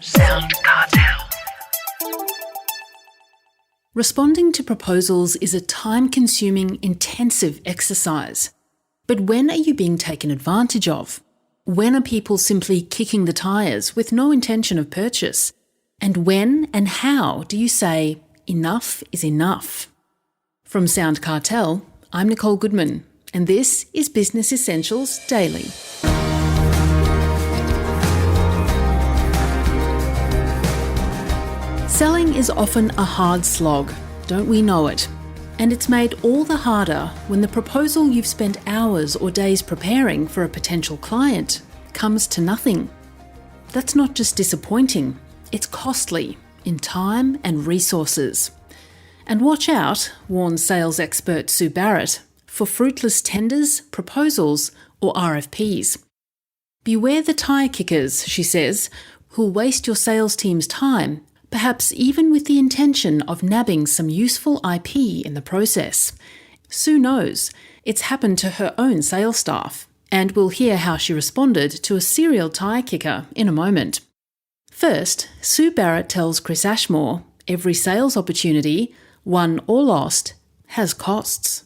SoundCartel. Responding to proposals is a time-consuming, intensive exercise. But when are you being taken advantage of? When are people simply kicking the tyres with no intention of purchase? And when and how do you say, enough is enough? From SoundCartel, I'm Nicole Goodman, and this is Business Essentials Daily. Selling is often a hard slog, don't we know it? And it's made all the harder when the proposal you've spent hours or days preparing for a potential client comes to nothing. That's not just disappointing, it's costly in time and resources. And watch out, warns sales expert Sue Barrett, for fruitless tenders, proposals or RFPs. Beware the tyre kickers, she says, who'll waste your sales team's time, perhaps even with the intention of nabbing some useful IP in the process. Sue knows. It's happened to her own sales staff, and we'll hear how she responded to a serial tyre kicker in a moment. First, Sue Barrett tells Chris Ashmore every sales opportunity, won or lost, has costs.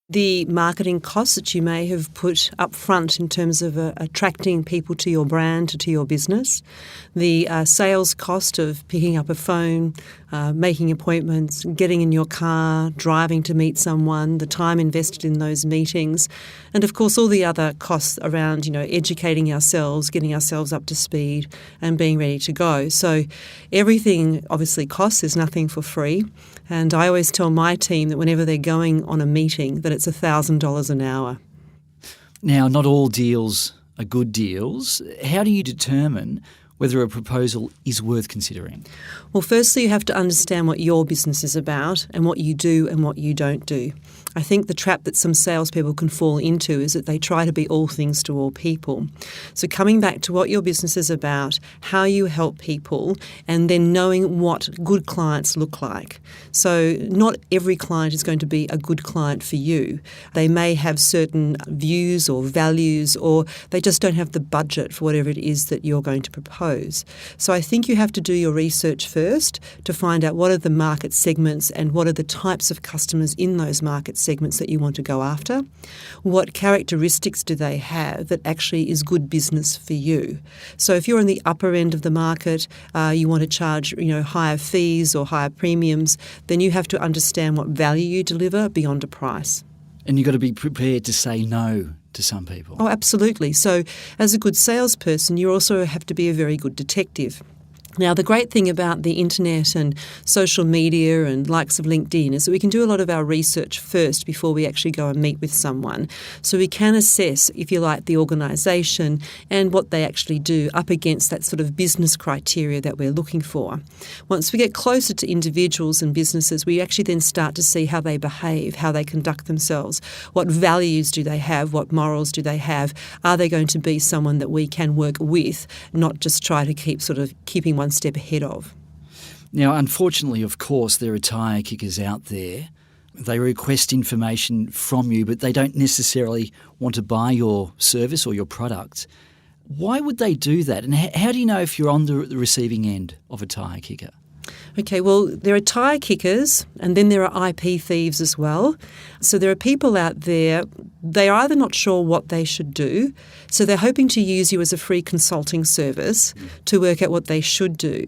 The marketing costs that you may have put up front in terms of attracting people to your brand, to your business, the sales cost of picking up a phone, making appointments, getting in your car, driving to meet someone, the time invested in those meetings, and of course all the other costs around, educating ourselves, getting ourselves up to speed and being ready to go. So everything obviously costs, there's nothing for free. And I always tell my team that whenever they're going on a meeting that it's $1,000 an hour. Now, not all deals are good deals. How do you determine whether a proposal is worth considering? Well, firstly, you have to understand what your business is about and what you do and what you don't do. I think the trap that some salespeople can fall into is that they try to be all things to all people. So coming back to what your business is about, how you help people, and then knowing what good clients look like. So not every client is going to be a good client for you. They may have certain views or values, or they just don't have the budget for whatever it is that you're going to propose. So I think you have to do your research first to find out what are the market segments and what are the types of customers in those market segments that you want to go after. What characteristics do they have that actually is good business for you? So if you're in the upper end of the market, you want to charge higher fees or higher premiums, then you have to understand what value you deliver beyond a price. And you've got to be prepared to say no to some people. Oh, absolutely. So as a good salesperson, you also have to be a very good detective. Now, the great thing about the internet and social media and likes of LinkedIn is that we can do a lot of our research first before we actually go and meet with someone. So we can assess, if you like, the organisation and what they actually do up against that sort of business criteria that we're looking for. Once we get closer to individuals and businesses, we actually then start to see how they behave, how they conduct themselves, what values do they have, what morals do they have, are they going to be someone that we can work with, not just try to keep keeping one step ahead of. Now, unfortunately, of course, there are tyre kickers out there. They request information from you, but they don't necessarily want to buy your service or your product. Why would they do that? And how do you know if you're on the receiving end of a tyre kicker? Okay, well, there are tyre kickers and then there are IP thieves as well. So there are people out there, they are either not sure what they should do, so they're hoping to use you as a free consulting service to work out what they should do.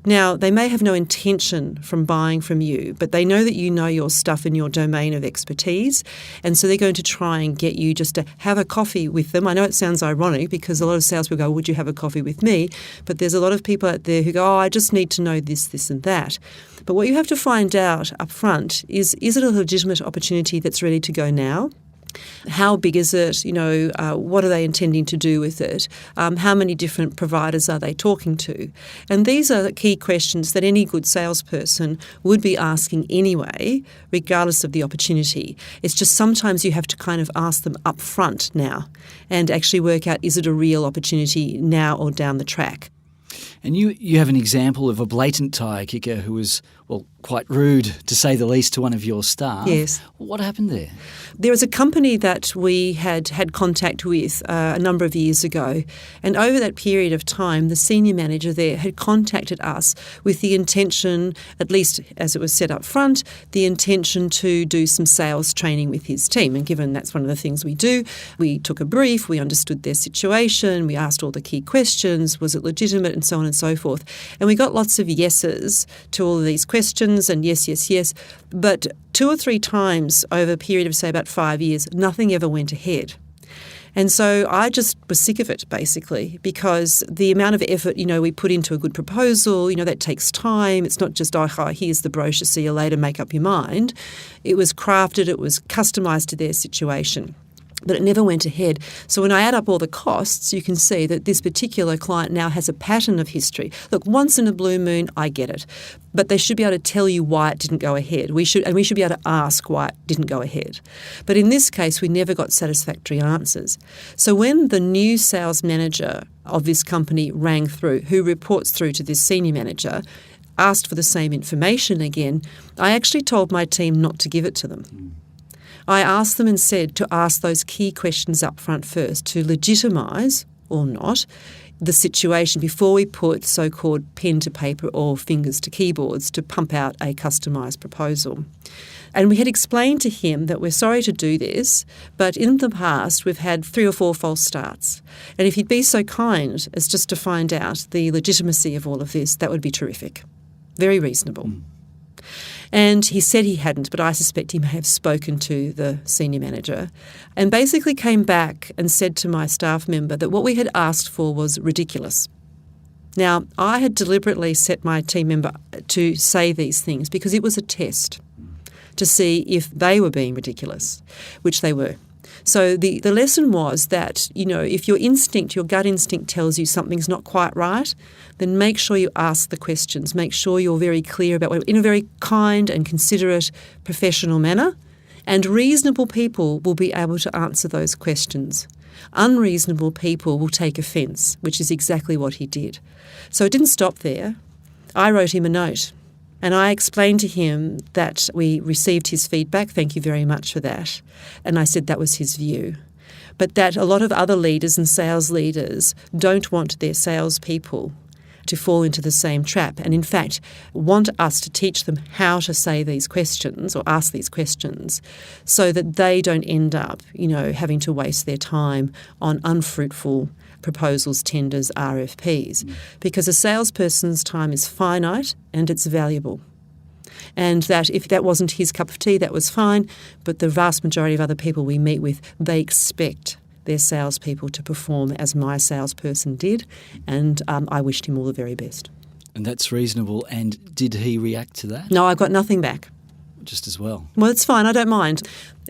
Now, they may have no intention from buying from you, but they know that you know your stuff in your domain of expertise, and so they're going to try and get you just to have a coffee with them. I know it sounds ironic because a lot of salespeople go, would you have a coffee with me? But there's a lot of people out there who go, I just need to know this, this and that. But what you have to find out up front is it a legitimate opportunity that's ready to go now? How big is it? What are they intending to do with it? How many different providers are they talking to? And these are the key questions that any good salesperson would be asking anyway, regardless of the opportunity. It's just sometimes you have to kind of ask them up front now and actually work out, is it a real opportunity now or down the track? And you have an example of a blatant tyre kicker who was, quite rude, to say the least, to one of your staff. Yes. What happened there? There was a company that we had contact with a number of years ago, and over that period of time, the senior manager there had contacted us with the intention, at least as it was set up front, the intention to do some sales training with his team. And given that's one of the things we do, we took a brief, we understood their situation, we asked all the key questions, was it legitimate, and so on and so forth. And we got lots of yeses to all of these questions, and yes, yes, yes. But 2 or 3 times over a period of, say, about 5 years, nothing ever went ahead. And so I just was sick of it, basically, because the amount of effort, we put into a good proposal, that takes time. It's not just, here's the brochure, see you later, make up your mind. It was crafted, it was customised to their situation. But it never went ahead. So when I add up all the costs, you can see that this particular client now has a pattern of history. Look, once in a blue moon, I get it. But they should be able to tell you why it didn't go ahead. We should be able to ask why it didn't go ahead. But in this case, we never got satisfactory answers. So when the new sales manager of this company rang through, who reports through to this senior manager, asked for the same information again, I actually told my team not to give it to them. I asked them and said to ask those key questions up front first to legitimise, or not, the situation before we put so-called pen to paper or fingers to keyboards to pump out a customised proposal. And we had explained to him that we're sorry to do this, but in the past we've had 3 or 4 false starts. And if he'd be so kind as just to find out the legitimacy of all of this, that would be terrific. Very reasonable. And he said he hadn't, but I suspect he may have spoken to the senior manager and basically came back and said to my staff member that what we had asked for was ridiculous. Now, I had deliberately set my team member to say these things because it was a test to see if they were being ridiculous, which they were. So the lesson was that, if your gut instinct tells you something's not quite right, then make sure you ask the questions. Make sure you're very clear about it in a very kind and considerate, professional manner. And reasonable people will be able to answer those questions. Unreasonable people will take offence, which is exactly what he did. So it didn't stop there. I wrote him a note. And I explained to him that we received his feedback, thank you very much for that, and I said that was his view. But that a lot of other leaders and sales leaders don't want their salespeople to fall into the same trap and in fact want us to teach them how to say these questions or ask these questions so that they don't end up, having to waste their time on unfruitful proposals, tenders, RFPs, because a salesperson's time is finite and it's valuable. And that if that wasn't his cup of tea, that was fine, but the vast majority of other people we meet with, they expect their salespeople to perform as my salesperson did, and I wished him all the very best. And that's reasonable. And did he react to that? No, I got nothing back. Just as well. Well, it's fine. I don't mind.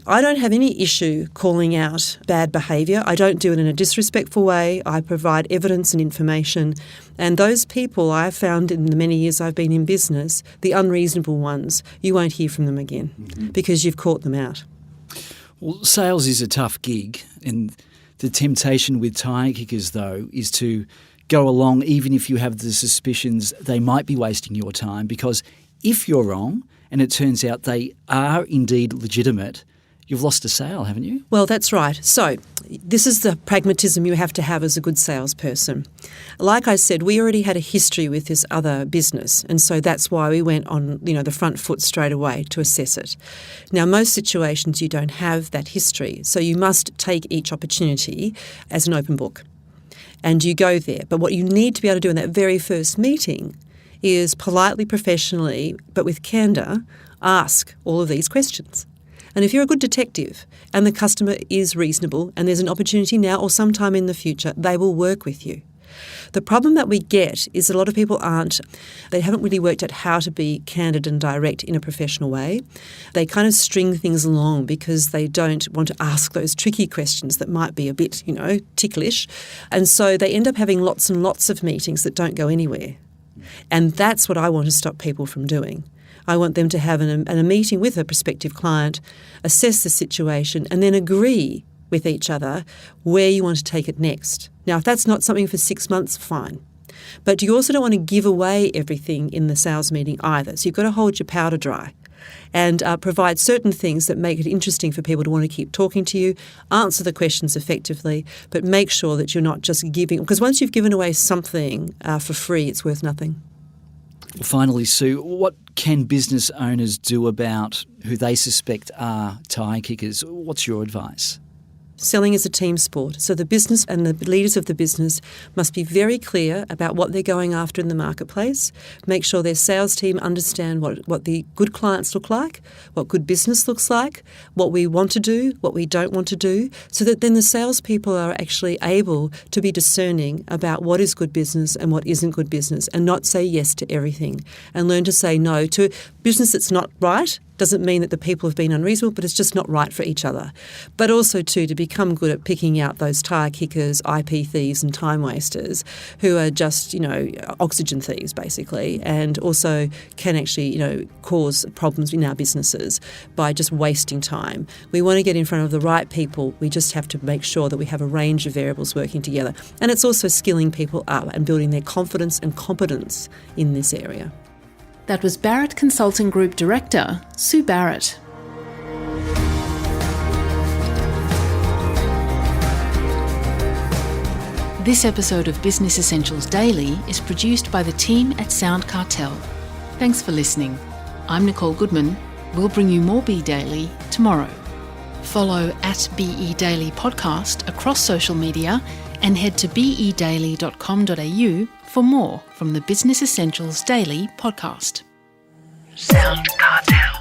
I don't have any issue calling out bad behaviour. I don't do it in a disrespectful way. I provide evidence and information. And those people I have found in the many years I've been in business, the unreasonable ones, you won't hear from them again because you've caught them out. Well, sales is a tough gig, and the temptation with tyre kickers, though, is to go along even if you have the suspicions they might be wasting your time, because if you're wrong and it turns out they are indeed legitimate, you've lost a sale, haven't you? Well, that's right. So this is the pragmatism you have to have as a good salesperson. Like I said, we already had a history with this other business, and so that's why we went on, the front foot straight away to assess it. Now, most situations you don't have that history, so you must take each opportunity as an open book, and you go there. But what you need to be able to do in that very first meeting is politely, professionally, but with candour, ask all of these questions. And if you're a good detective and the customer is reasonable and there's an opportunity now or sometime in the future, they will work with you. The problem that we get is that a lot of people they haven't really worked out how to be candid and direct in a professional way. They kind of string things along because they don't want to ask those tricky questions that might be a bit, ticklish. And so they end up having lots and lots of meetings that don't go anywhere. And that's what I want to stop people from doing. I want them to have a meeting with a prospective client, assess the situation, and then agree with each other where you want to take it next. Now, if that's not something for 6 months, fine. But you also don't want to give away everything in the sales meeting either. So you've got to hold your powder dry and provide certain things that make it interesting for people to want to keep talking to you, answer the questions effectively, but make sure that you're not just giving, because once you've given away something for free, it's worth nothing. Finally, Sue, what can business owners do about who they suspect are tyre kickers? What's your advice? Selling is a team sport, so the business and the leaders of the business must be very clear about what they're going after in the marketplace, make sure their sales team understand what the good clients look like, what good business looks like, what we want to do, what we don't want to do, so that then the salespeople are actually able to be discerning about what is good business and what isn't good business, and not say yes to everything, and learn to say no to business that's not right. Doesn't mean that the people have been unreasonable, but it's just not right for each other. But also, too, to become good at picking out those tyre kickers, IP thieves and time wasters who are just, oxygen thieves, basically, and also can actually, cause problems in our businesses by just wasting time. We want to get in front of the right people. We just have to make sure that we have a range of variables working together. And it's also skilling people up and building their confidence and competence in this area. That was Barrett Consulting Group Director, Sue Barrett. This episode of Business Essentials Daily is produced by the team at SoundCartel. Thanks for listening. I'm Nicole Goodman. We'll bring you more Be Daily tomorrow. Follow @BE Daily Podcast across social media and head to bedaily.com.au for more from the Business Essentials Daily podcast. SoundCartel.